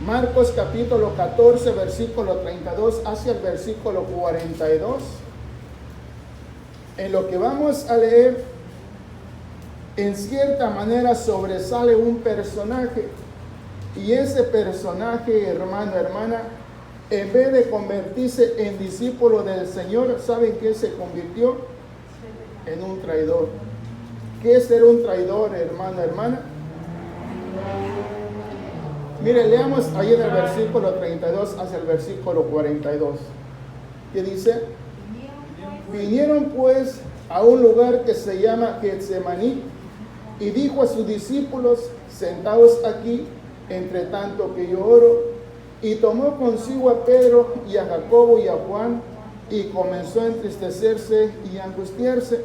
Marcos capítulo 14, versículo 32 hacia el versículo 42. En lo que vamos a leer, en cierta manera sobresale un personaje. Y ese personaje, hermano, hermana, en vez de convertirse en discípulo del Señor, ¿saben qué se convirtió? En un traidor. ¿Qué es ser un traidor, hermano, hermana? Mire, leamos ahí en el versículo 32 hacia el versículo 42. ¿Qué dice? Vinieron pues a un lugar que se llama Getsemaní, y dijo a sus discípulos: sentaos aquí, entre tanto que yo oro. Y tomó consigo a Pedro y a Jacobo y a Juan, y comenzó a entristecerse y a angustiarse.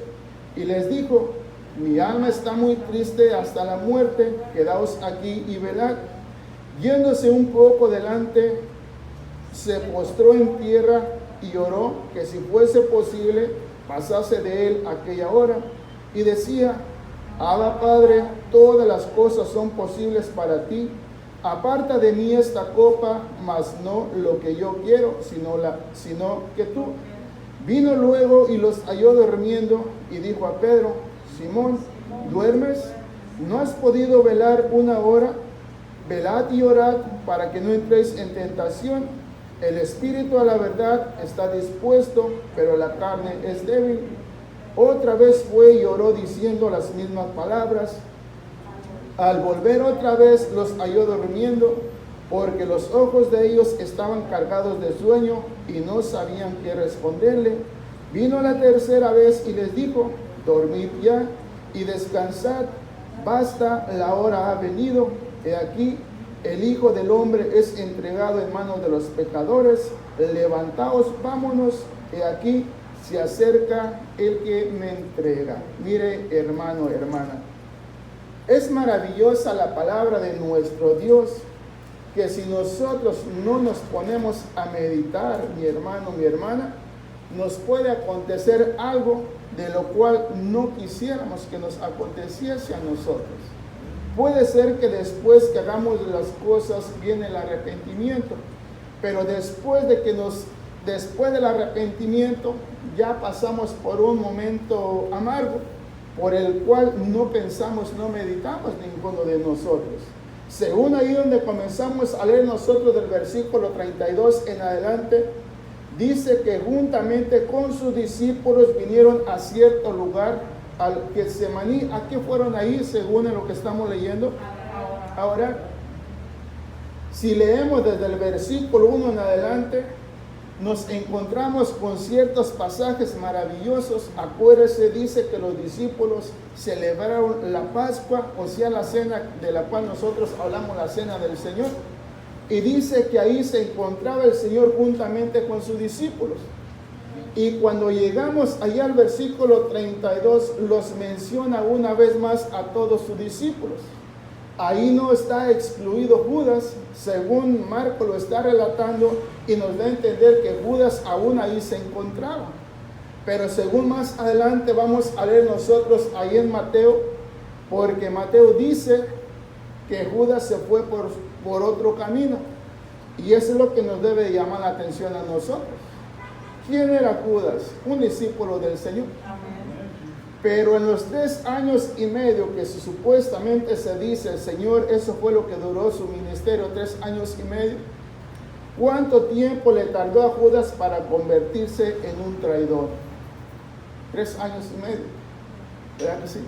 Y les dijo: mi alma está muy triste hasta la muerte, quedaos aquí y velad. Yéndose un poco delante, se postró en tierra y oró que si fuese posible pasase de él aquella hora. Y decía: Abba, Padre, todas las cosas son posibles para ti. Aparta de mí esta copa, mas no lo que yo quiero, sino que tú. Vino luego y los halló durmiendo, y dijo a Pedro: Simón, ¿duermes? ¿No has podido velar una hora? Velad y orad para que no entréis en tentación. El espíritu a la verdad está dispuesto, pero la carne es débil. Otra vez fue y oró diciendo las mismas palabras. Al volver otra vez los halló durmiendo, porque los ojos de ellos estaban cargados de sueño y no sabían qué responderle. Vino la tercera vez y les dijo: dormid ya y descansad, basta, la hora ha venido. He aquí, el Hijo del Hombre es entregado en manos de los pecadores. Levantaos, vámonos, he aquí, se acerca el que me entrega. Mire, hermano, hermana, es maravillosa la palabra de nuestro Dios, que si nosotros no nos ponemos a meditar, mi hermano, mi hermana, nos puede acontecer algo de lo cual no quisiéramos que nos aconteciese a nosotros. Puede ser que después que hagamos las cosas viene el arrepentimiento, pero después del arrepentimiento ya pasamos por un momento amargo, por el cual no pensamos, no meditamos ninguno de nosotros. Según ahí donde comenzamos a leer nosotros del versículo 32 en adelante, dice que juntamente con sus discípulos vinieron a cierto lugar, al Getsemaní. ¿A qué fueron ahí según en lo que estamos leyendo? Ahora, si leemos desde el versículo 1 en adelante, nos encontramos con ciertos pasajes maravillosos. Acuérdese, dice que los discípulos celebraron la Pascua, o sea, la cena de la cual nosotros hablamos, la cena del Señor. Y dice que ahí se encontraba el Señor juntamente con sus discípulos. Y cuando llegamos allá al versículo 32, los menciona una vez más a todos sus discípulos. Ahí no está excluido Judas, según Marco lo está relatando, y nos da a entender que Judas aún ahí se encontraba. Pero según más adelante vamos a leer nosotros ahí en Mateo, porque Mateo dice que Judas se fue por otro camino. Y eso es lo que nos debe llamar la atención a nosotros. ¿Quién era Judas? Un discípulo del Señor. Pero en los 3 años y medio que supuestamente se dice el Señor, eso fue lo que duró su ministerio, 3 años y medio. ¿Cuánto tiempo le tardó a Judas para convertirse en un traidor? 3 años y medio. ¿Verdad que sí?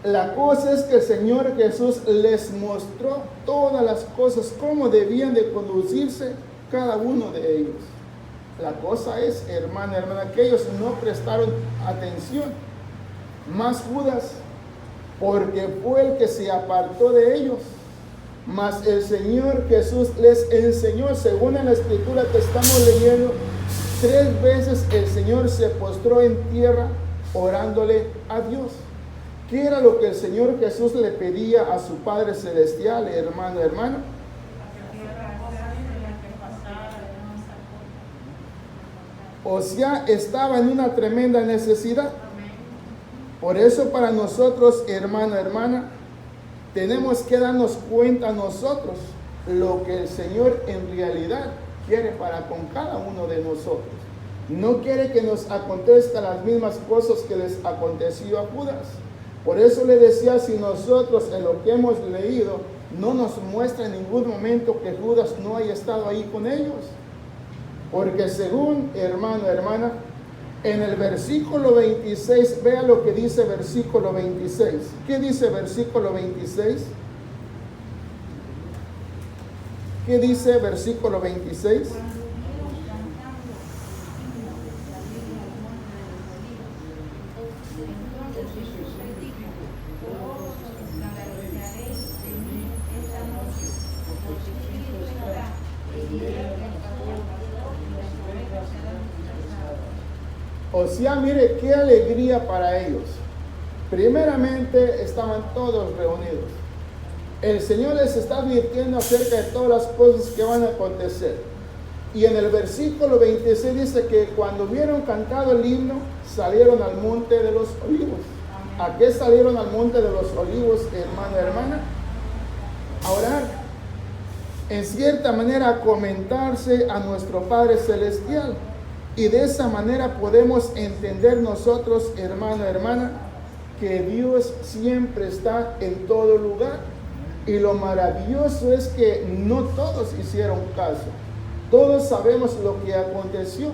La cosa es que el Señor Jesús les mostró todas las cosas, cómo debían de conducirse cada uno de ellos. La cosa es, hermana, que ellos no prestaron atención. Más Judas, porque fue el que se apartó de ellos. Mas el Señor Jesús les enseñó, según en la escritura que estamos leyendo, 3 veces el Señor se postró en tierra orándole a Dios. ¿Qué era lo que el Señor Jesús le pedía a su Padre Celestial, hermano, hermano? O sea, estaba en una tremenda necesidad. Por eso para nosotros, hermano, hermana, tenemos que darnos cuenta nosotros lo que el Señor en realidad quiere para con cada uno de nosotros. No quiere que nos acontezcan las mismas cosas que les aconteció a Judas. Por eso le decía, si nosotros en lo que hemos leído no nos muestra en ningún momento que Judas no haya estado ahí con ellos. Porque según, hermano, hermana, en el versículo 26, vea lo que dice versículo 26. ¿Qué dice versículo 26? ¿Qué dice versículo 26? O sea, mire qué alegría para ellos. Primeramente estaban todos reunidos. El Señor les está advirtiendo acerca de todas las cosas que van a acontecer. Y en el versículo 26 dice que cuando hubieron cantado el himno, salieron al monte de los olivos. ¿A qué salieron al monte de los olivos, hermano, hermana? A orar. En cierta manera, a comentarse a nuestro Padre Celestial. Y de esa manera podemos entender nosotros, hermano, hermana, que Dios siempre está en todo lugar. Y lo maravilloso es que no todos hicieron caso. Todos sabemos lo que aconteció.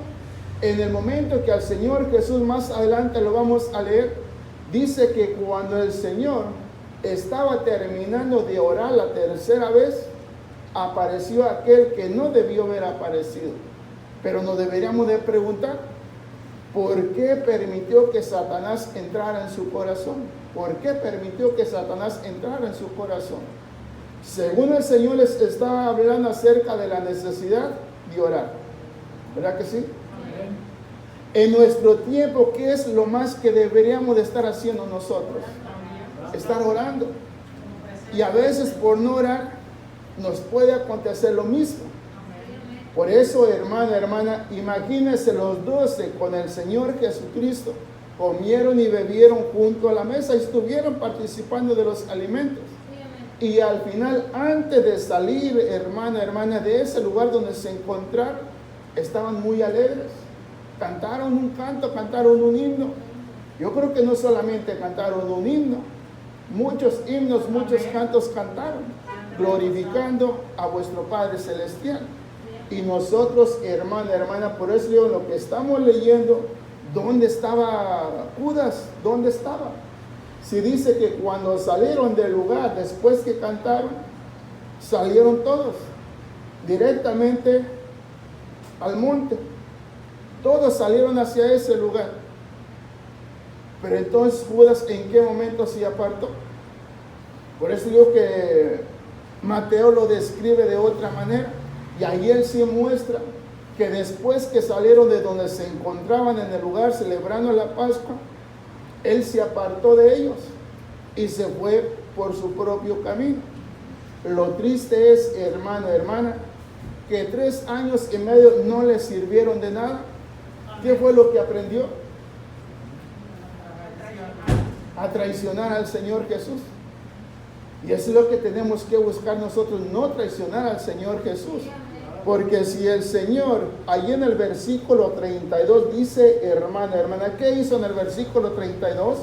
En el momento que al Señor Jesús, más adelante lo vamos a leer, dice que cuando el Señor estaba terminando de orar la tercera vez, apareció aquel que no debió haber aparecido. Pero nos deberíamos de preguntar, ¿por qué permitió que Satanás entrara en su corazón? ¿Por qué permitió que Satanás entrara en su corazón? Según el Señor les está hablando acerca de la necesidad de orar. ¿Verdad que sí? Amén. En nuestro tiempo, ¿qué es lo más que deberíamos de estar haciendo nosotros? Estar orando. Y a veces por no orar nos puede acontecer lo mismo. Por eso, hermano, hermana, imagínense los 12 con el Señor Jesucristo, comieron y bebieron junto a la mesa y estuvieron participando de los alimentos. Y al final, antes de salir, hermana, hermana, de ese lugar donde se encontraron, estaban muy alegres. Cantaron un canto, cantaron un himno. Yo creo que no solamente cantaron un himno, muchos himnos, muchos cantos cantaron, glorificando a vuestro Padre Celestial. Y nosotros, hermana, hermana, por eso digo, lo que estamos leyendo, ¿dónde estaba Judas? ¿Dónde estaba? Si dice que cuando salieron del lugar, después que cantaron, salieron todos directamente al monte. Todos salieron hacia ese lugar. Pero entonces Judas, ¿en qué momento se apartó? Por eso digo que Mateo lo describe de otra manera. Y ahí él sí muestra que después que salieron de donde se encontraban en el lugar celebrando la Pascua, él se apartó de ellos y se fue por su propio camino. Lo triste es, hermano, hermana, que 3 años y medio no le sirvieron de nada. ¿Qué fue lo que aprendió? A traicionar al Señor Jesús. Y eso es lo que tenemos que buscar nosotros, no traicionar al Señor Jesús. Porque si el Señor, ahí en el versículo 32 dice, hermana, hermana, ¿qué hizo en el versículo 32?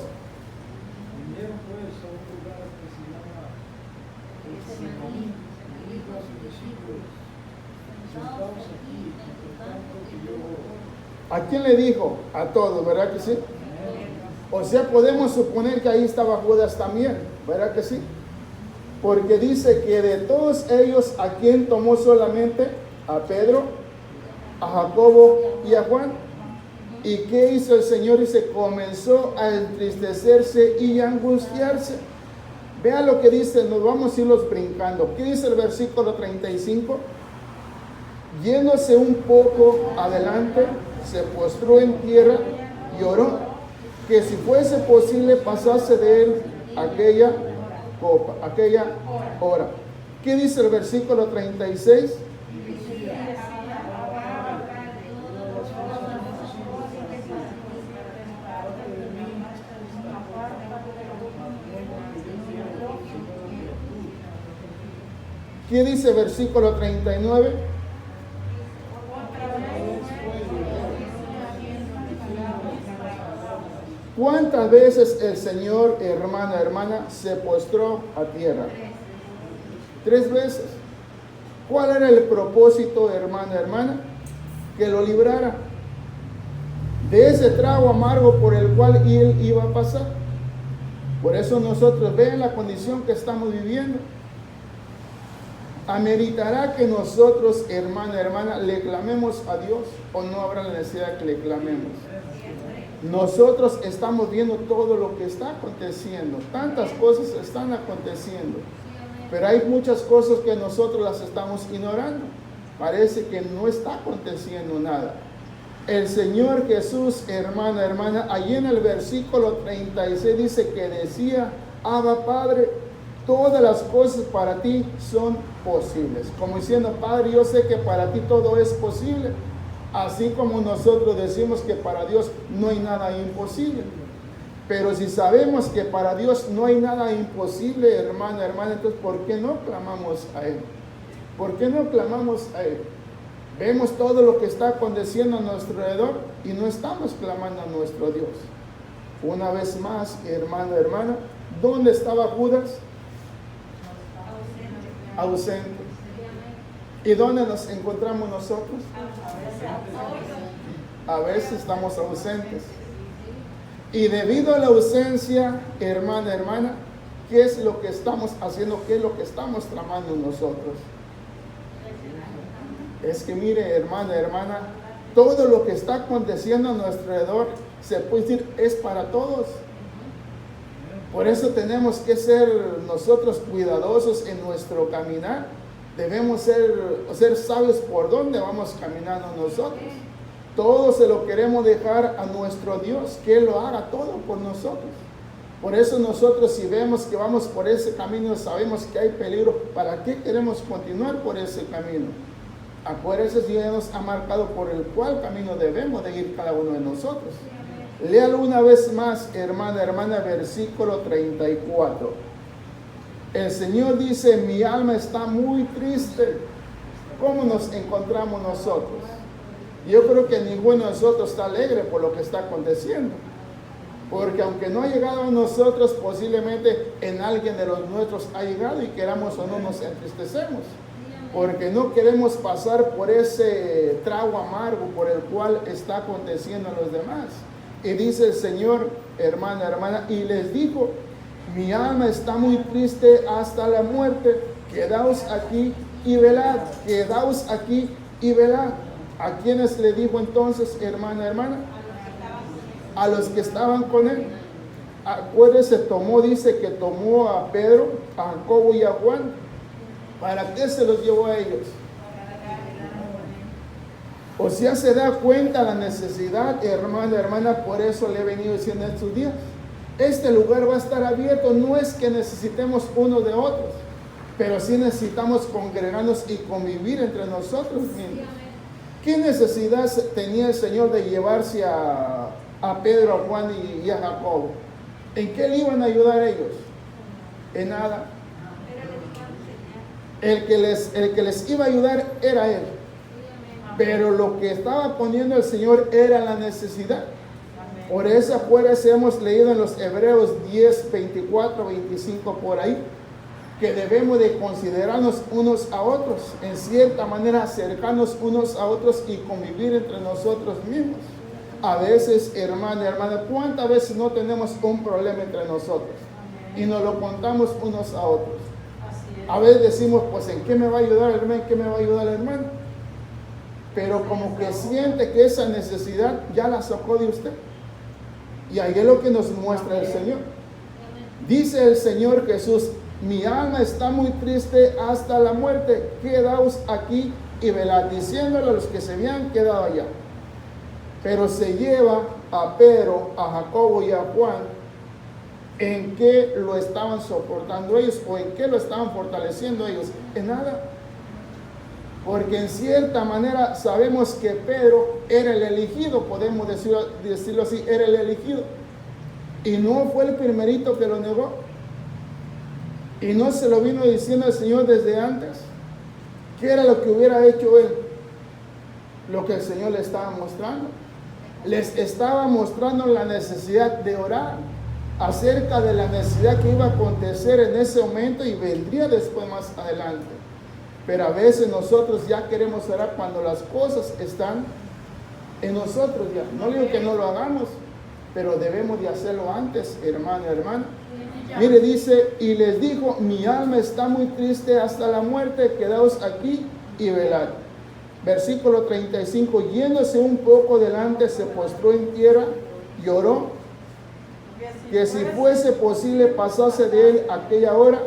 Vinieron pues a un lugar que se llama Getsemaní, y dijo a sus discípulos, sentaos aquí, entre tanto que yo oro. ¿A quién le dijo? A todos, ¿verdad que sí? O sea, podemos suponer que ahí estaba Judas también, ¿verdad que sí? Porque dice que de todos ellos, ¿a quién tomó solamente? A Pedro, a Jacobo y a Juan. ¿Y qué hizo el Señor? Y se comenzó a entristecerse y a angustiarse. Vea lo que dice, nos vamos a irlos brincando. ¿Qué dice el versículo 35? Yéndose un poco adelante, se postró en tierra y oró que si fuese posible pasase de él aquella copa, aquella hora. ¿Qué dice el versículo 36? ¿Qué dice versículo 39? ¿Cuántas veces el Señor, hermana, se postró a tierra? 3 veces. ¿Cuál era el propósito, hermana? Que lo librara de ese trago amargo por el cual él iba a pasar. Por eso nosotros, vean la condición que estamos viviendo. ¿Ameritará que nosotros, hermana, le clamemos a Dios o no habrá la necesidad de que le clamemos? Nosotros estamos viendo todo lo que está aconteciendo. Tantas cosas están aconteciendo. Pero hay muchas cosas que nosotros las estamos ignorando. Parece que no está aconteciendo nada. El Señor Jesús, hermana, allí en el versículo 36 dice que decía: Abba, Padre, todas las cosas para ti son posibles. Como diciendo: Padre, yo sé que para ti todo es posible. Así como nosotros decimos que para Dios no hay nada imposible. Pero si sabemos que para Dios no hay nada imposible, hermana, entonces ¿por qué no clamamos a Él? ¿Por qué no clamamos a Él? Vemos todo lo que está aconteciendo a nuestro alrededor y no estamos clamando a nuestro Dios. Una vez más, hermana, ¿dónde estaba Judas? Ausente. ¿Y dónde nos encontramos nosotros? A veces estamos ausentes. Y debido a la ausencia, hermana, ¿qué es lo que estamos haciendo? ¿Qué es lo que estamos tramando nosotros? Es que mire, hermana, todo lo que está aconteciendo a nuestro alrededor, se puede decir, es para todos. Por eso tenemos que ser nosotros cuidadosos en nuestro caminar. Debemos ser sabios por dónde vamos caminando nosotros. Todo se lo queremos dejar a nuestro Dios, que Él lo haga todo por nosotros. Por eso nosotros, si vemos que vamos por ese camino, sabemos que hay peligro. ¿Para qué queremos continuar por ese camino? Acuérdense, si Dios nos ha marcado por el cual camino debemos de ir cada uno de nosotros. Léalo una vez más, hermana, versículo 34. El Señor dice: mi alma está muy triste. ¿Cómo nos encontramos nosotros? Yo creo que ninguno de nosotros está alegre por lo que está aconteciendo. Porque aunque no ha llegado a nosotros, posiblemente en alguien de los nuestros ha llegado y queramos o no nos entristecemos. Porque no queremos pasar por ese trago amargo por el cual está aconteciendo a los demás. Y dice el Señor, hermana, y les dijo: mi alma está muy triste hasta la muerte. Quedaos aquí y velad. Quedaos aquí y velad. ¿A quiénes le dijo entonces, hermana? A los que estaban con él. Acuérdese, dice que tomó a Pedro, a Jacobo y a Juan. ¿Para qué se los llevó a ellos? O sea, se da cuenta la necesidad, hermana, por eso le he venido diciendo estos días. Este lugar va a estar abierto, no es que necesitemos unos de otros, pero sí necesitamos congregarnos y convivir entre nosotros mismos. ¿Qué necesidad tenía el Señor de llevarse a Pedro, a Juan y a Jacobo? ¿En qué le iban a ayudar ellos? En nada. El que les iba a ayudar era Él. Pero lo que estaba poniendo el Señor era la necesidad. Por eso hemos leído en los Hebreos 10, 24, 25 por ahí, que debemos de considerarnos unos a otros, en cierta manera acercarnos unos a otros y convivir entre nosotros mismos. A veces, hermana, ¿cuántas veces no tenemos un problema entre nosotros? Y nos lo contamos unos a otros. A veces decimos, pues, ¿en qué me va a ayudar el hermano? ¿En qué me va a ayudar el hermano? Pero como que siente que esa necesidad ya la sacó de usted. Y ahí es lo que nos muestra el Señor. Dice el Señor Jesús: mi alma está muy triste hasta la muerte. Quedaos aquí y velad, diciéndole a los que se habían quedado allá. Pero se lleva a Pedro, a Jacobo y a Juan. ¿En qué lo estaban soportando ellos? ¿O en qué lo estaban fortaleciendo ellos? En nada. Porque en cierta manera sabemos que Pedro era el elegido, podemos decirlo así, era el elegido. Y no fue el primerito que lo negó. Y no se lo vino diciendo el Señor desde antes. ¿Qué era lo que hubiera hecho él? Lo que el Señor le estaba mostrando. Les estaba mostrando la necesidad de orar acerca de la necesidad que iba a acontecer en ese momento y vendría después más adelante. Pero a veces nosotros ya queremos orar cuando las cosas están en nosotros ya. No digo que no lo hagamos, pero debemos de hacerlo antes, hermano, hermana. Mire, dice, y les dijo, mi alma está muy triste hasta la muerte, quedaos aquí y velad. Versículo 35, yéndose un poco delante, se postró en tierra, lloró, que si fuese posible pasase de él aquella hora,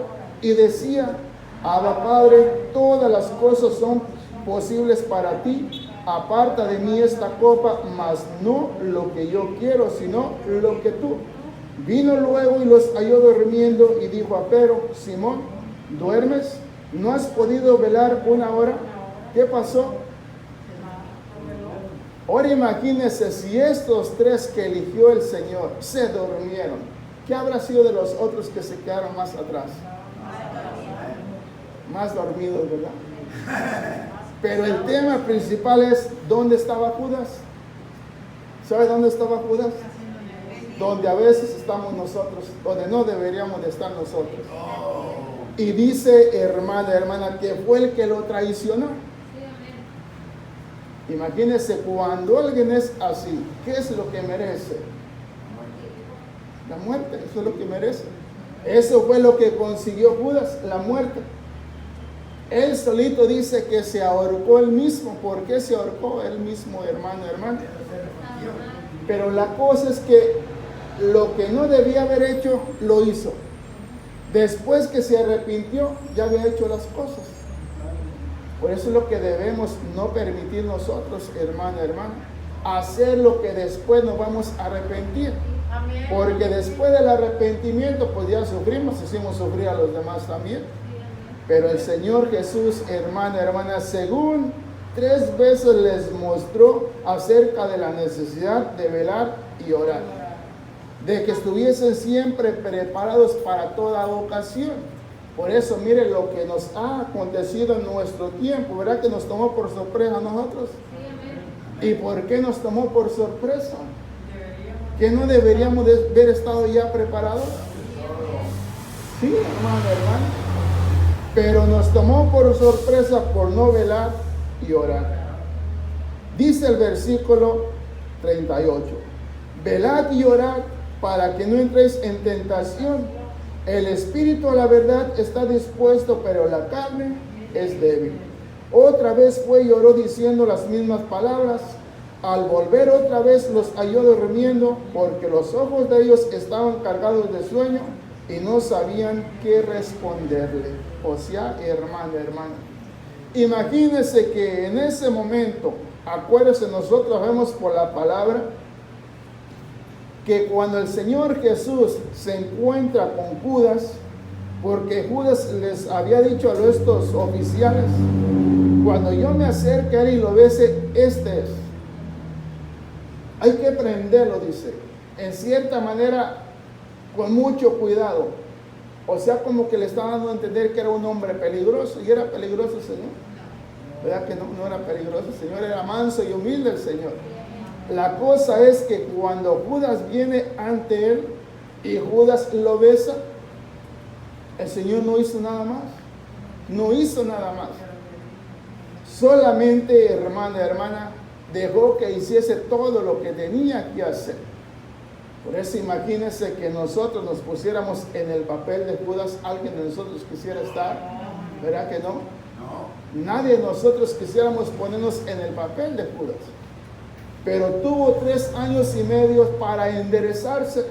y decía, Abba Padre, todas las cosas son posibles para ti, aparta de mí esta copa, mas no lo que yo quiero, sino lo que tú. Vino luego y los halló durmiendo y dijo a Pedro, Simón, ¿duermes? ¿No has podido velar una hora? ¿Qué pasó? Ahora imagínense si estos tres que eligió el Señor se durmieron, ¿qué habrá sido de los otros que se quedaron más atrás? Más dormidos, ¿verdad? Pero el tema principal es, ¿dónde estaba Judas? ¿Sabe dónde estaba Judas? Donde a veces estamos nosotros, donde no deberíamos de estar nosotros. Y dice, hermana, que fue el que lo traicionó. Imagínense, cuando alguien es así, ¿qué es lo que merece? La muerte, eso es lo que merece. Eso fue lo que consiguió Judas, la muerte. Él solito dice que se ahorcó él mismo. ¿Por qué se ahorcó él mismo, hermana? Pero la cosa es que lo que no debía haber hecho, lo hizo. Después que se arrepintió, ya había hecho las cosas. Por eso es lo que debemos no permitir nosotros, hermana, hacer lo que después nos vamos a arrepentir. Porque después del arrepentimiento, pues ya sufrimos, hicimos sufrir a los demás también. Pero el Señor Jesús, hermana, según 3 veces les mostró acerca de la necesidad de velar y orar, de que estuviesen siempre preparados para toda ocasión. Por eso, mire lo que nos ha acontecido en nuestro tiempo, ¿verdad? Que nos tomó por sorpresa a nosotros. ¿Y por qué nos tomó por sorpresa? ¿Que no deberíamos de haber estado ya preparados? Sí, hermano. Pero nos tomó por sorpresa por no velar y orar. Dice el versículo 38, velad y orad para que no entréis en tentación. El espíritu a la verdad está dispuesto, pero la carne es débil. Otra vez fue y oró diciendo las mismas palabras. Al volver otra vez los halló durmiendo, porque los ojos de ellos estaban cargados de sueño y no sabían qué responderle. O sea, hermana, imagínense que en ese momento, acuérdense, nosotros vemos por la palabra que cuando el Señor Jesús se encuentra con Judas, porque Judas les había dicho a estos oficiales, cuando yo me acerque a él y lo bese, este es. Hay que prenderlo, dice, en cierta manera, con mucho cuidado. O sea, como que le estaba dando a entender que era un hombre peligroso. Y era peligroso el Señor. ¿Verdad que no era peligroso? El Señor era manso y humilde el Señor. La cosa es que cuando Judas viene ante él y Judas lo besa, el Señor no hizo nada más. No hizo nada más. Solamente, hermana, dejó que hiciese todo lo que tenía que hacer. Por eso imagínense que nosotros nos pusiéramos en el papel de Judas. ¿Alguien de nosotros quisiera estar? ¿Verdad que no? Nadie de nosotros quisiéramos ponernos en el papel de Judas. Pero tuvo 3 años y medio para enderezarse.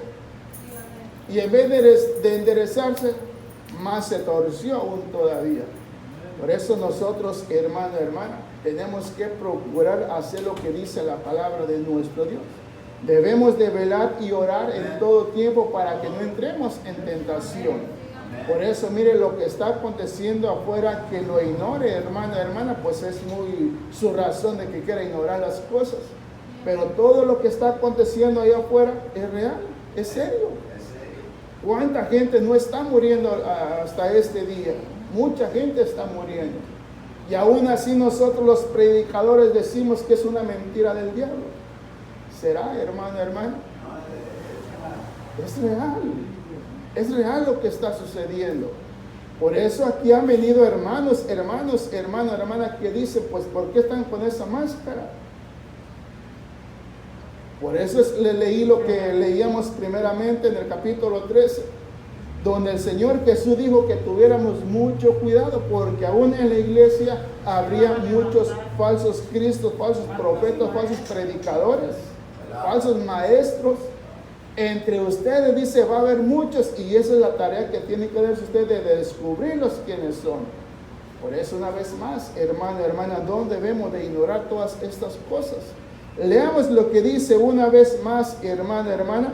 Y en vez de enderezarse, más se torció aún todavía. Por eso nosotros, hermana, tenemos que procurar hacer lo que dice la palabra de nuestro Dios. Debemos de velar y orar en todo tiempo para que no entremos en tentación. Por eso, mire lo que está aconteciendo afuera, que lo ignore, hermana, pues es muy su razón de que quiera ignorar las cosas. Pero todo lo que está aconteciendo allá afuera es real, es serio. ¿Cuánta gente no está muriendo hasta este día? Mucha gente está muriendo. Y aún así nosotros los predicadores decimos que es una mentira del diablo. ¿Será, hermano, hermano? Es real lo que está sucediendo. Por eso aquí han venido hermanos, hermanas que dicen, pues ¿por qué están con esa máscara? Por eso le leí lo que leíamos primeramente en el capítulo 13, donde el Señor Jesús dijo que tuviéramos mucho cuidado, porque aún en la iglesia habría muchos falsos cristos, falsos profetas, falsos predicadores, falsos maestros. Entre ustedes, dice, va a haber muchos, y esa es la tarea que tiene que darse usted de descubrirlos quiénes son. Por eso, una vez más, hermano, hermana, no debemos de ignorar todas estas cosas. Leamos lo que dice una vez más, hermano, hermana,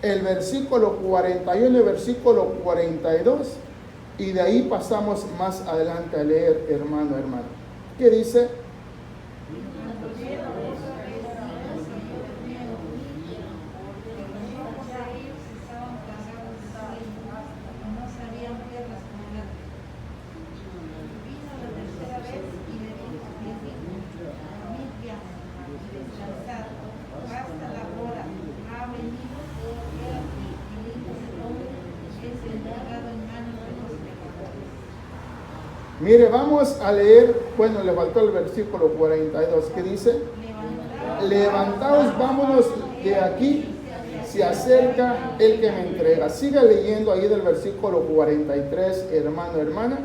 el versículo 41 y el versículo 42, y de ahí pasamos más adelante a leer, hermano, hermana. ¿Qué dice? Mire, vamos a leer, bueno, le faltó el versículo 42, que dice, levantaos, vámonos de aquí, se acerca el que me entrega. Siga leyendo ahí del versículo 43, hermano, hermana.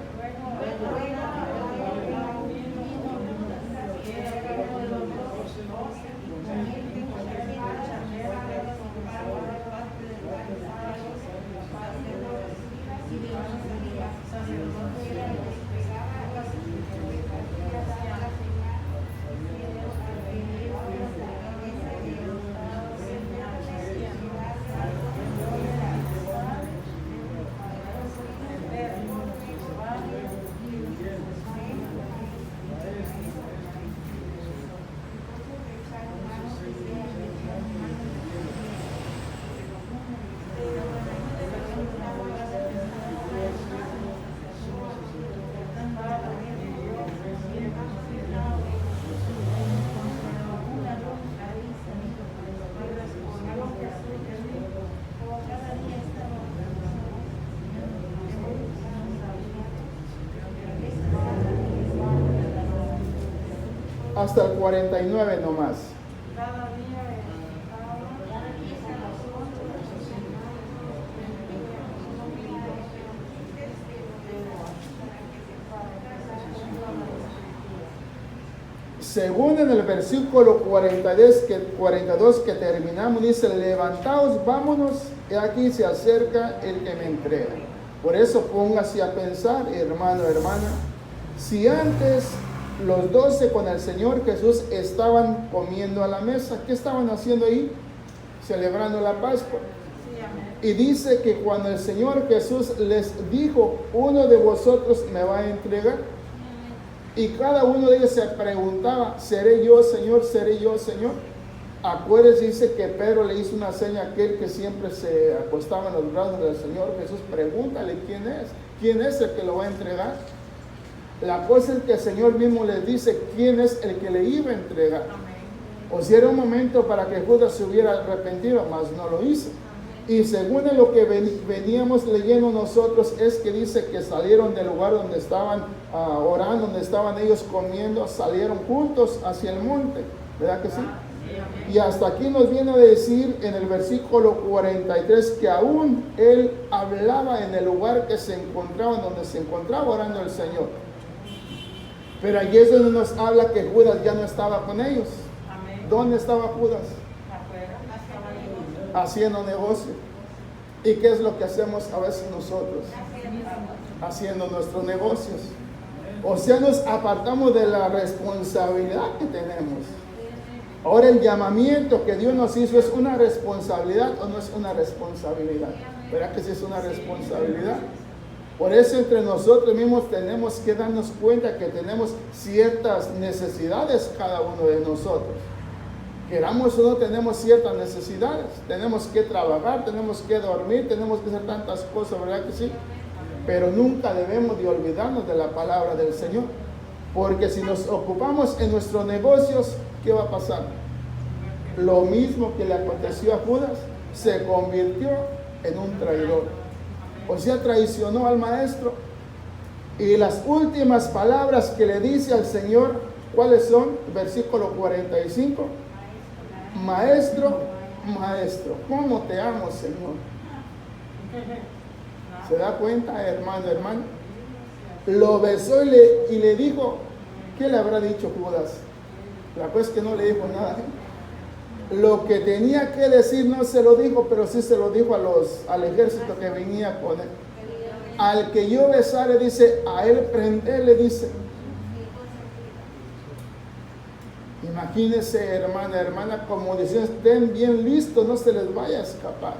Hasta el 49 nomás. Según en el versículo 42 que terminamos, dice, levantaos, vámonos, y aquí se acerca el que me entrega. Por eso póngase a pensar, hermano, hermana, si antes los 12 con el Señor Jesús estaban comiendo a la mesa, ¿qué estaban haciendo ahí? Celebrando la Pascua. Y dice que cuando el Señor Jesús les dijo, uno de vosotros me va a entregar, y cada uno de ellos se preguntaba, ¿seré yo, Señor? ¿Seré yo, Señor? Acuérdense, dice que Pedro le hizo una seña a aquel que siempre se acostaba en los brazos del Señor Jesús, pregúntale quién es. ¿Quién es el que lo va a entregar? La cosa es que el Señor mismo les dice quién es el que le iba a entregar. O si era un momento para que Judas se hubiera arrepentido, mas no lo hizo. Y según en lo que veníamos leyendo nosotros, es que dice que salieron del lugar donde estaban orando, donde estaban ellos comiendo, salieron juntos hacia el monte. ¿Verdad que sí? Y hasta aquí nos viene a decir en el versículo 43 que aún él hablaba en el lugar que se encontraba, donde se encontraba orando el Señor. Pero allí es donde nos habla que Judas ya no estaba con ellos. ¿Dónde estaba Judas? Haciendo negocio. ¿Y qué es lo que hacemos a veces nosotros? Haciendo nuestros negocios. O sea, nos apartamos de la responsabilidad que tenemos. Ahora el llamamiento que Dios nos hizo, ¿es una responsabilidad o no es una responsabilidad? ¿Verdad que sí es una responsabilidad? Por eso entre nosotros mismos tenemos que darnos cuenta que tenemos ciertas necesidades cada uno de nosotros. Queramos o no, tenemos ciertas necesidades. Tenemos que trabajar, tenemos que dormir, tenemos que hacer tantas cosas, ¿verdad que sí? Pero nunca debemos de olvidarnos de la palabra del Señor. Porque si nos ocupamos en nuestros negocios, ¿qué va a pasar? Lo mismo que le aconteció a Judas, se convirtió en un traidor. O sea, traicionó al maestro. Y las últimas palabras que le dice al Señor, ¿cuáles son? Versículo 45. Maestro, maestro, ¿cómo te amo, Señor? ¿Se da cuenta, hermano, hermano? Lo besó y le dijo, ¿qué le habrá dicho Judas? La cosa es que no le dijo nada. Lo que tenía que decir no se lo dijo, pero sí se lo dijo al ejército que venía con él. Al que yo besare, dice, a él prenderle, dice. Imagínense, hermana, como decían, estén bien listos, no se les vaya a escapar.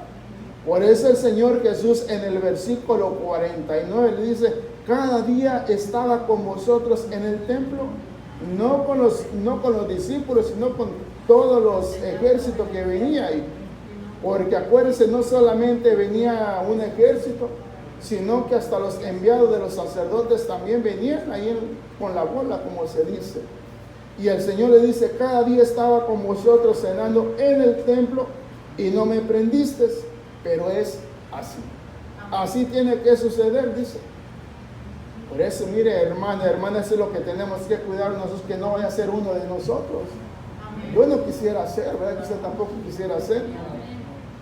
Por eso el Señor Jesús en el versículo 49 le dice, cada día estaba con vosotros en el templo, no con los discípulos, sino con todos los ejércitos que venían ahí. Porque acuérdense, no solamente venía un ejército, sino que hasta los enviados de los sacerdotes también venían ahí con la bola, como se dice. Y el Señor le dice, cada día estaba con vosotros cenando en el templo y no me prendiste, pero es así. Así tiene que suceder, dice. Por eso, mire, hermana, eso es lo que tenemos que cuidar nosotros, que no vaya a ser uno de nosotros. Yo no quisiera ser, ¿verdad? Que usted tampoco quisiera ser.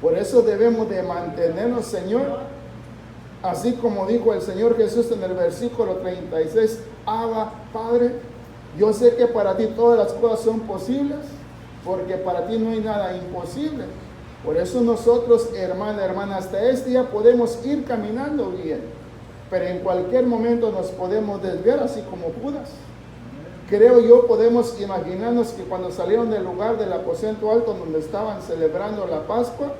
Por eso debemos de mantenernos, Señor, así como dijo el Señor Jesús en el versículo 36, Abba, Padre, yo sé que para ti todas las cosas son posibles, porque para ti no hay nada imposible. Por eso nosotros, hermana, hasta este día podemos ir caminando bien, pero en cualquier momento nos podemos desviar, así como Judas. Creo yo, podemos imaginarnos que cuando salieron del lugar del aposento alto donde estaban celebrando la Pascua,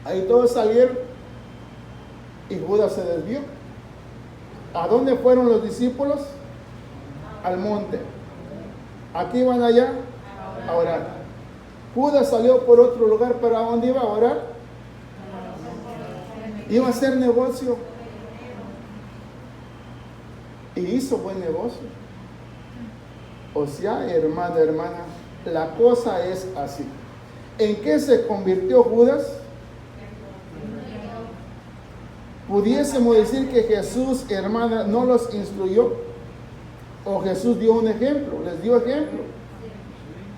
ahí todos salieron y Judas se desvió. ¿A dónde fueron los discípulos? Al monte. Aquí van allá a orar. Judas salió por otro lugar, pero ¿a dónde iba a orar? Iba a hacer negocio. Y hizo buen negocio. O sea, hermana, la cosa es así. ¿En qué se convirtió Judas? Pudiésemos decir que Jesús, hermana, no los instruyó. O Jesús dio un ejemplo, les dio ejemplo.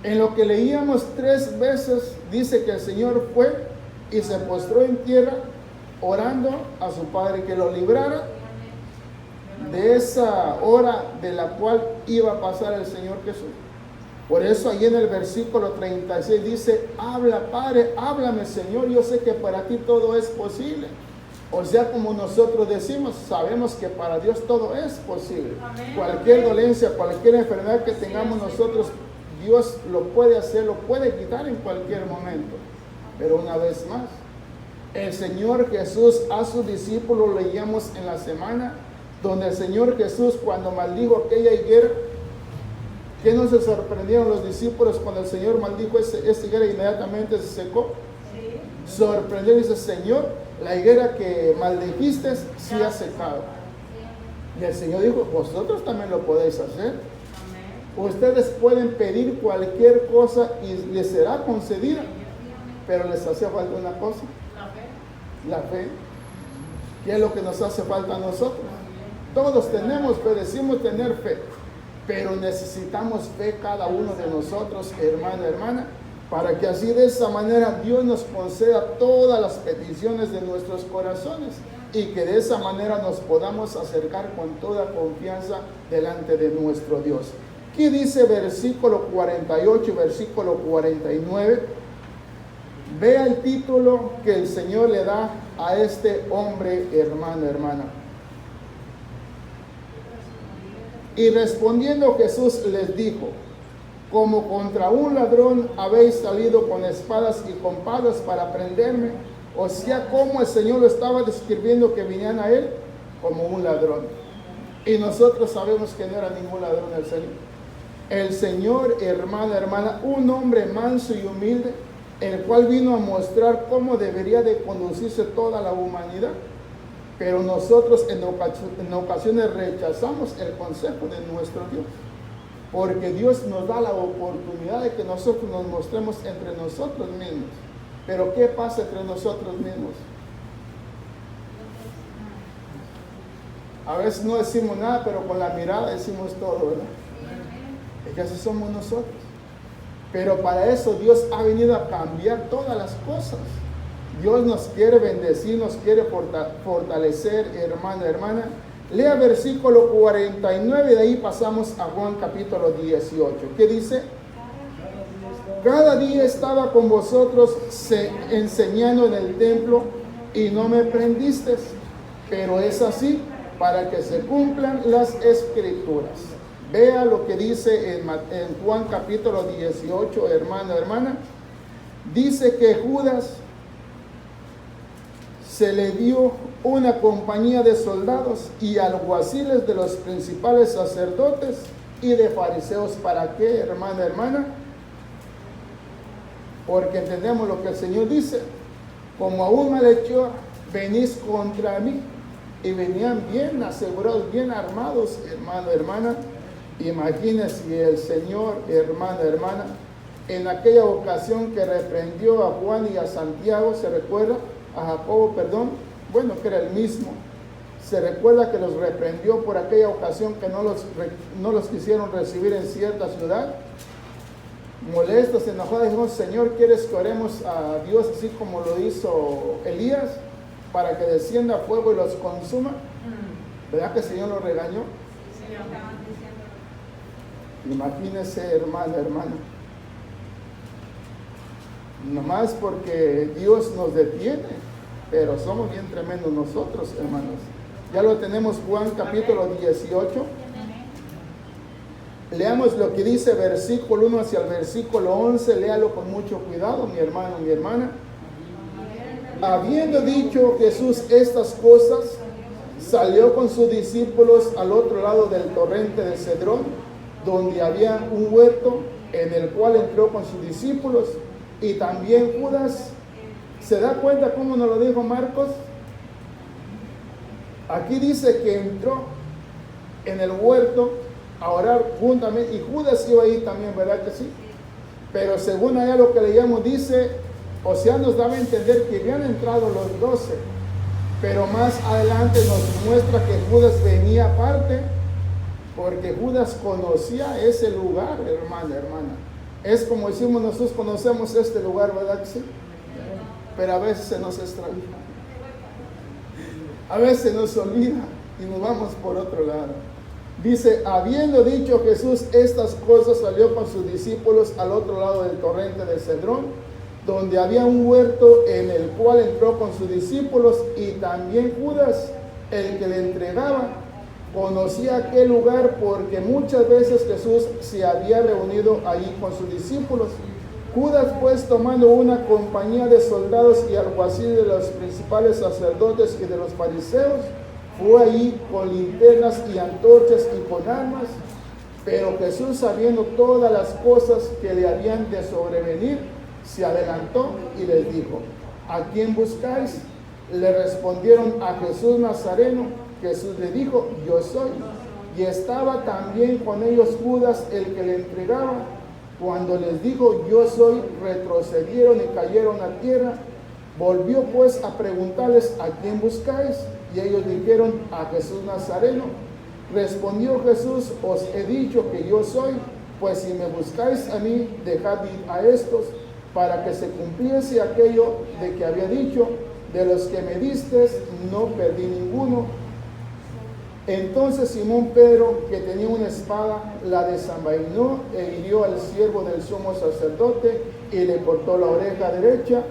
En lo que leíamos 3 veces, dice que el Señor fue y se postró en tierra, orando a su Padre que lo librara de esa hora de la cual iba a pasar el Señor Jesús. Por eso ahí en el versículo 36 dice, habla Padre, háblame Señor, yo sé que para ti todo es posible. O sea, como nosotros decimos, sabemos que para Dios todo es posible. Amén. Cualquier dolencia, cualquier enfermedad que tengamos nosotros, Dios lo puede hacer, lo puede quitar en cualquier momento. Pero una vez más, el Señor Jesús a sus discípulos, leíamos en la semana, donde el Señor Jesús cuando maldijo aquella higuera, ¿qué no se sorprendieron los discípulos cuando el Señor maldijo esa higuera e inmediatamente se secó? Sí. Sorprendió y dice, Señor, la higuera que maldijiste sí ha secado. Y el Señor dijo, vosotros también lo podéis hacer. Ustedes pueden pedir cualquier cosa y les será concedida, pero les hace falta una cosa, la fe. ¿Qué es lo que nos hace falta a nosotros? Todos tenemos fe, decimos tener fe, pero necesitamos fe cada uno de nosotros, hermana, para que así de esa manera Dios nos conceda todas las peticiones de nuestros corazones y que de esa manera nos podamos acercar con toda confianza delante de nuestro Dios. ¿Qué dice versículo 48 y versículo 49? Vea el título que el Señor le da a este hombre, hermana. Y respondiendo Jesús les dijo, como contra un ladrón habéis salido con espadas y con palos para prenderme. O sea, como el Señor lo estaba describiendo que vinieran a él como un ladrón. Y nosotros sabemos que no era ningún ladrón el Señor. El Señor, hermana, un hombre manso y humilde, el cual vino a mostrar cómo debería de conducirse toda la humanidad. Pero nosotros en ocasiones rechazamos el consejo de nuestro Dios. Porque Dios nos da la oportunidad de que nosotros nos mostremos entre nosotros mismos. Pero ¿qué pasa entre nosotros mismos? A veces no decimos nada, pero con la mirada decimos todo, ¿verdad? Es que así somos nosotros. Pero para eso Dios ha venido a cambiar todas las cosas. Dios nos quiere bendecir, nos quiere fortalecer, hermano, hermana. Lea versículo 49 y de ahí pasamos a Juan capítulo 18. ¿Qué dice? Cada día estaba con vosotros enseñando en el templo y no me prendisteis, pero es así para que se cumplan las escrituras. Vea lo que dice en Juan capítulo 18, hermano, hermana. Dice que Judas se le dio una compañía de soldados y alguaciles de los principales sacerdotes y de fariseos. ¿Para qué, hermana, hermana? Porque entendemos lo que el Señor dice. Como a un malhechor venís contra mí. Y venían bien asegurados, bien armados, hermano, hermana. Imagínense si el Señor, hermano, hermana, en aquella ocasión que reprendió a Juan y a Santiago, ¿se recuerda? A Jacobo, perdón, bueno, que era el mismo. Se recuerda que los reprendió por aquella ocasión que no los quisieron recibir en cierta ciudad. Molestos, enojados, dijo: Señor, ¿quieres que oremos a Dios así como lo hizo Elías, para que descienda fuego y los consuma? ¿Verdad que el Señor los regañó? Imagínese, hermano, hermano. Nomás porque Dios nos detiene, pero somos bien tremendos nosotros, hermanos. Ya lo tenemos, Juan capítulo 18. Leamos lo que dice versículo 1 hacia el versículo 11. Léalo con mucho cuidado, mi hermano, mi hermana. Habiendo dicho Jesús estas cosas, salió con sus discípulos al otro lado del torrente de Cedrón, donde había un huerto, en el cual entró con sus discípulos y también Judas. ¿Se da cuenta cómo nos lo dijo Marcos? Aquí dice que entró en el huerto a orar juntamente, y Judas iba ahí también, ¿verdad que sí? Pero según allá lo que leíamos dice, o sea, nos daba a entender que habían entrado los 12, pero más adelante nos muestra que Judas venía aparte, porque Judas conocía ese lugar, hermana, hermana. Es como decimos, nosotros conocemos este lugar, ¿verdad que sí? Pero a veces se nos extraña, a veces nos olvida y nos vamos por otro lado. Dice: habiendo dicho Jesús estas cosas, salió con sus discípulos al otro lado del torrente de Cedrón, donde había un huerto, en el cual entró con sus discípulos y también Judas, el que le entregaba. Conocía aquel lugar porque muchas veces Jesús se había reunido allí con sus discípulos. Judas, pues, tomando una compañía de soldados y alguaciles de los principales sacerdotes y de los fariseos, fue allí con linternas y antorchas y con armas. Pero Jesús, sabiendo todas las cosas que le habían de sobrevenir, se adelantó y les dijo: ¿a quién buscáis? Le respondieron: a Jesús Nazareno. Jesús le dijo: yo soy. Y estaba también con ellos Judas, el que le entregaba. Cuando les dijo: yo soy, retrocedieron y cayeron a tierra. Volvió pues a preguntarles: ¿a quién buscáis? Y ellos dijeron: a Jesús Nazareno. Respondió Jesús: os he dicho que yo soy. Pues si me buscáis a mí, dejad ir a estos, para que se cumpliese aquello de que había dicho: de los que me distes, no perdí ninguno. Entonces Simón Pedro, que tenía una espada, la desenvainó e hirió al siervo del sumo sacerdote y le cortó la oreja derecha.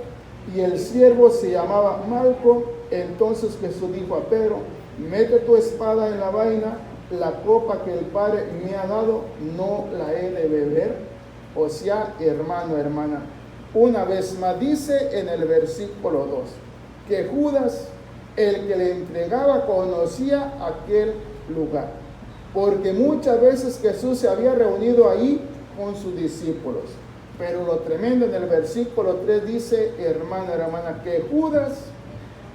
Y el siervo se llamaba Malco. Entonces Jesús dijo a Pedro: mete tu espada en la vaina, la copa que el Padre me ha dado, ¿no la he de beber? O sea, hermano, hermana, una vez más dice en el versículo 2 que Judas, el que le entregaba, conocía aquel lugar, porque muchas veces Jesús se había reunido ahí con sus discípulos. Pero lo tremendo en el versículo 3 dice, hermana, hermana, que Judas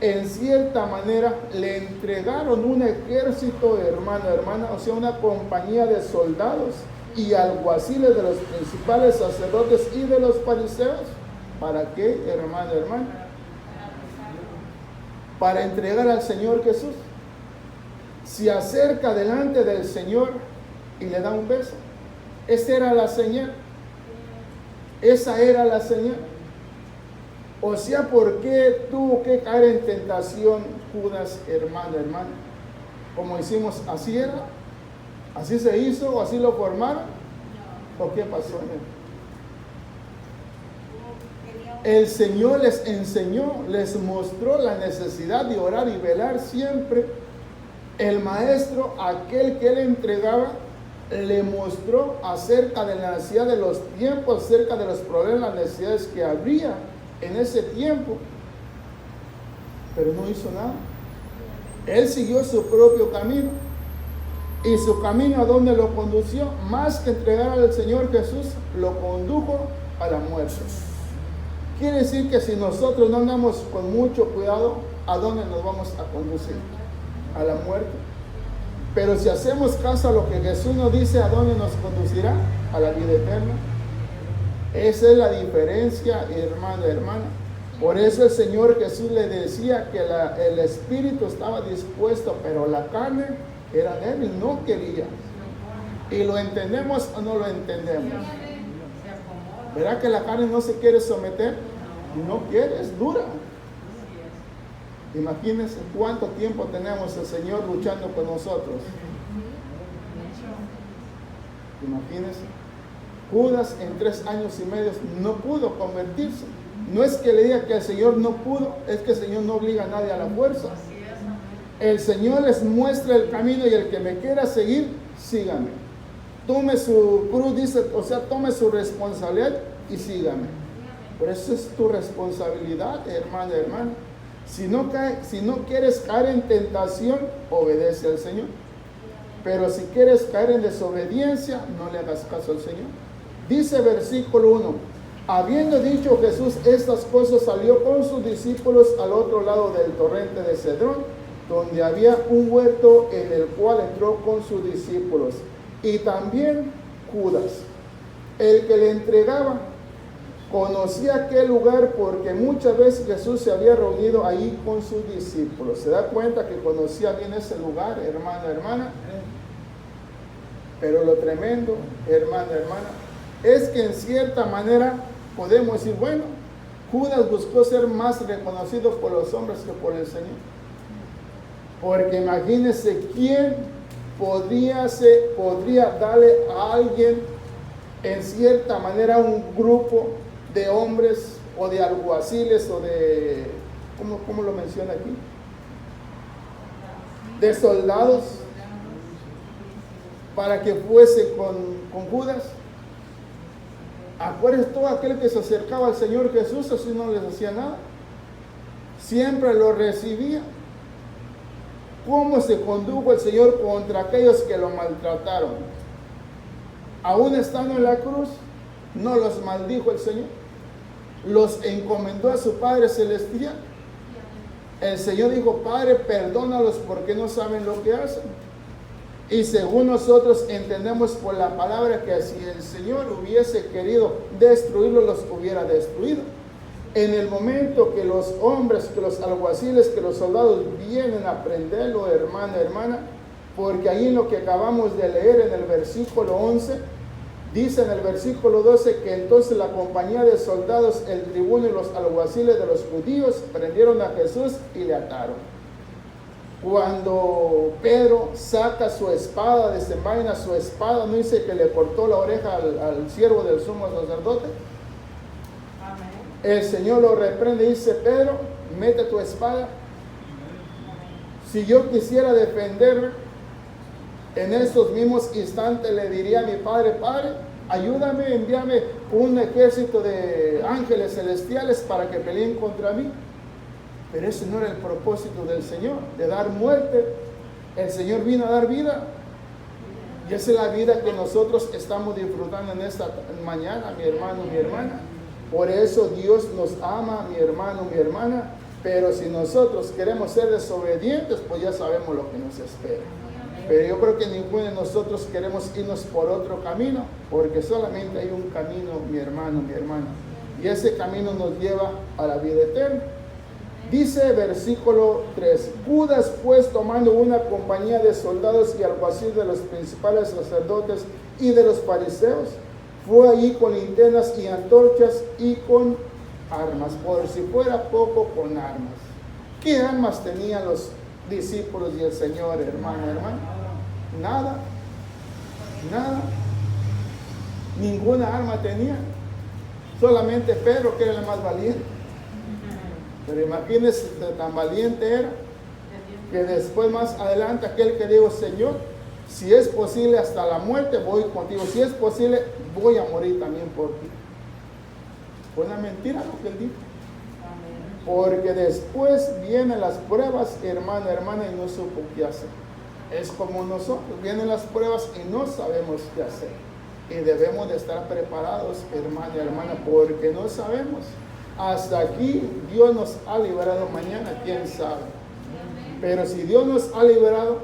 en cierta manera le entregaron un ejército, hermano, hermana, o sea, una compañía de soldados y alguaciles de los principales sacerdotes y de los fariseos. ¿Para qué, hermano, hermana? Para entregar al Señor Jesús. Se acerca delante del Señor y le da un beso. Esa era la señal. Esa era la señal. O sea, ¿por qué tuvo que caer en tentación Judas, hermano, hermano? Como decimos, así era, así se hizo, o así lo formaron, o qué pasó en él. El Señor les enseñó, les mostró la necesidad de orar y velar siempre. El maestro, aquel que él entregaba, le mostró acerca de la necesidad de los tiempos, acerca de los problemas, las necesidades que habría en ese tiempo, pero no hizo nada. Él siguió su propio camino, y su camino, ¿a dónde lo condució? Más que entregar al Señor Jesús, lo condujo a la muerte. Quiere decir que si nosotros no andamos con mucho cuidado, ¿a dónde nos vamos a conducir? A la muerte. Pero si hacemos caso a lo que Jesús nos dice, ¿a dónde nos conducirá? A la vida eterna. Esa es la diferencia, hermano, hermana. Por eso el Señor Jesús le decía que el espíritu estaba dispuesto, pero la carne era débil, no quería. ¿Y lo entendemos o no lo entendemos? ¿Verdad que la carne no se quiere someter? No quiere, es dura. Imagínense cuánto tiempo tenemos el Señor luchando con nosotros. Imagínense. Judas en 3 años y medio no pudo convertirse. No es que le diga que el Señor no pudo, es que el Señor no obliga a nadie a la fuerza. El Señor les muestra el camino y el que me quiera seguir, sígame. Tome su cruz, dice, o sea, tome su responsabilidad y sígame. Por eso es tu responsabilidad, hermano, hermana. Si no quieres caer en tentación, obedece al Señor. Pero si quieres caer en desobediencia, no le hagas caso al Señor. Dice versículo 1, habiendo dicho Jesús estas cosas, salió con sus discípulos al otro lado del torrente de Cedrón, donde había un huerto en el cual entró con sus discípulos. Y también Judas, el que le entregaba, conocía aquel lugar porque muchas veces Jesús se había reunido ahí con sus discípulos. ¿Se da cuenta que conocía bien ese lugar, hermano, hermana? Pero lo tremendo, hermano, hermana, es que en cierta manera podemos decir, bueno, Judas buscó ser más reconocido por los hombres que por el Señor. Porque imagínense quién podría darle a alguien en cierta manera un grupo de hombres o de alguaciles o de, ¿cómo lo menciona aquí? De soldados para que fuese con Judas. Acuérdense, todo aquel que se acercaba al Señor Jesús, así no les hacía nada. Siempre lo recibía. ¿Cómo se condujo el Señor contra aquellos que lo maltrataron? Aún estando en la cruz, no los maldijo el Señor. Los encomendó a su Padre Celestial. El Señor dijo, Padre, perdónalos porque no saben lo que hacen. Y según nosotros entendemos por la palabra que si el Señor hubiese querido destruirlos, los hubiera destruido. En el momento que los hombres, que los alguaciles, que los soldados vienen a prenderlo, hermano, hermana, porque ahí en lo que acabamos de leer en el versículo 11, dice en el versículo 12 que entonces la compañía de soldados, el tribuno y los alguaciles de los judíos prendieron a Jesús y le ataron. Cuando Pedro saca su espada, desenvaina su espada, ¿no dice que le cortó la oreja al siervo del sumo sacerdote? Amén. El Señor lo reprende y dice, Pedro, mete tu espada. Si yo quisiera defenderme, en estos mismos instantes le diría a mi Padre, Padre, ayúdame, envíame un ejército de ángeles celestiales para que peleen contra mí. Pero ese no era el propósito del Señor, de dar muerte. El Señor vino a dar vida. Y esa es la vida que nosotros estamos disfrutando en esta mañana, mi hermano, mi hermana. Por eso Dios nos ama, mi hermano, mi hermana. Pero si nosotros queremos ser desobedientes, pues ya sabemos lo que nos espera. Pero yo creo que ninguno de nosotros queremos irnos por otro camino, porque solamente hay un camino, mi hermano, mi hermana. Y ese camino nos lleva a la vida eterna. Dice versículo 3, Judas pues tomando una compañía de soldados y alguaciles de los principales sacerdotes y de los fariseos, fue allí con linternas y antorchas y con armas, por si fuera poco, con armas. ¿Qué armas tenían los discípulos y el Señor, hermano, hermano? Nada, nada, ninguna arma tenía, solamente Pedro, que era el más valiente. Pero imagínense, tan valiente era, que después más adelante aquel que dijo, Señor, si es posible hasta la muerte voy contigo, si es posible voy a morir también por ti. Fue una mentira lo que él dijo. Porque después vienen las pruebas, hermano, hermana, y no supo qué hacer. Es como nosotros, vienen las pruebas y no sabemos qué hacer. Y debemos de estar preparados, hermano y hermana, porque no sabemos. Hasta aquí Dios nos ha liberado, mañana quién sabe. Pero si Dios nos ha liberado,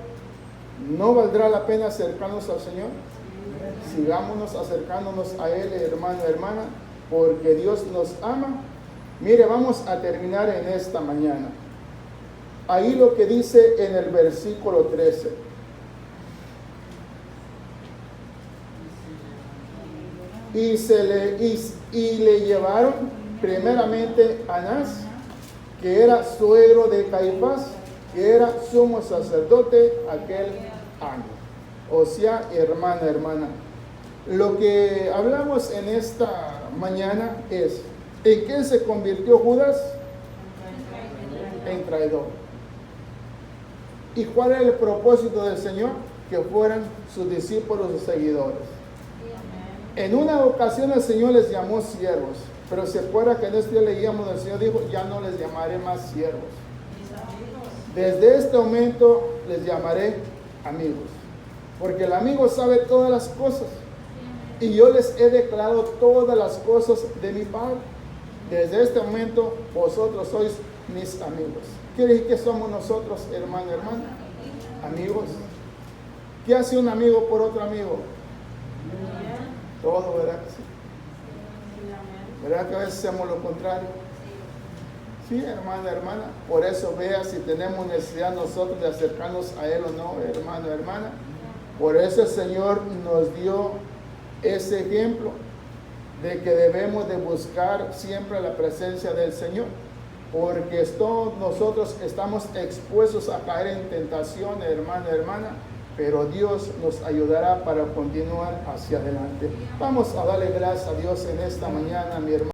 ¿no valdrá la pena acercarnos al Señor? Sigámonos acercándonos a Él, hermano, hermana, porque Dios nos ama. Mire, vamos a terminar en esta mañana. Ahí lo que dice en el versículo 13. Y le llevaron primeramente a Anás, que era suegro de Caifás, que era sumo sacerdote aquel año. O sea, hermana, hermana, lo que hablamos en esta mañana es, ¿en qué se convirtió Judas? En traidor. ¿Y cuál era el propósito del Señor? Que fueran sus discípulos y seguidores. En una ocasión el Señor les llamó siervos, pero se acuerda que en este día leíamos, el Señor dijo, ya no les llamaré más siervos. Desde este momento les llamaré amigos, porque el amigo sabe todas las cosas, y yo les he declarado todas las cosas de mi Padre. Desde este momento vosotros sois mis amigos. ¿Quiere decir que somos nosotros, hermano, hermana? Amigos. ¿Qué hace un amigo por otro amigo? Todo, ¿verdad que sí? ¿Verdad que a veces hacemos lo contrario? Sí, hermana, hermana. Por eso vea si tenemos necesidad nosotros de acercarnos a Él o no, hermano, hermana. Por eso el Señor nos dio ese ejemplo de que debemos de buscar siempre la presencia del Señor, porque todos nosotros estamos expuestos a caer en tentación, hermano, hermana, pero Dios nos ayudará para continuar hacia adelante. Vamos a darle gracias a Dios en esta mañana, mi hermano.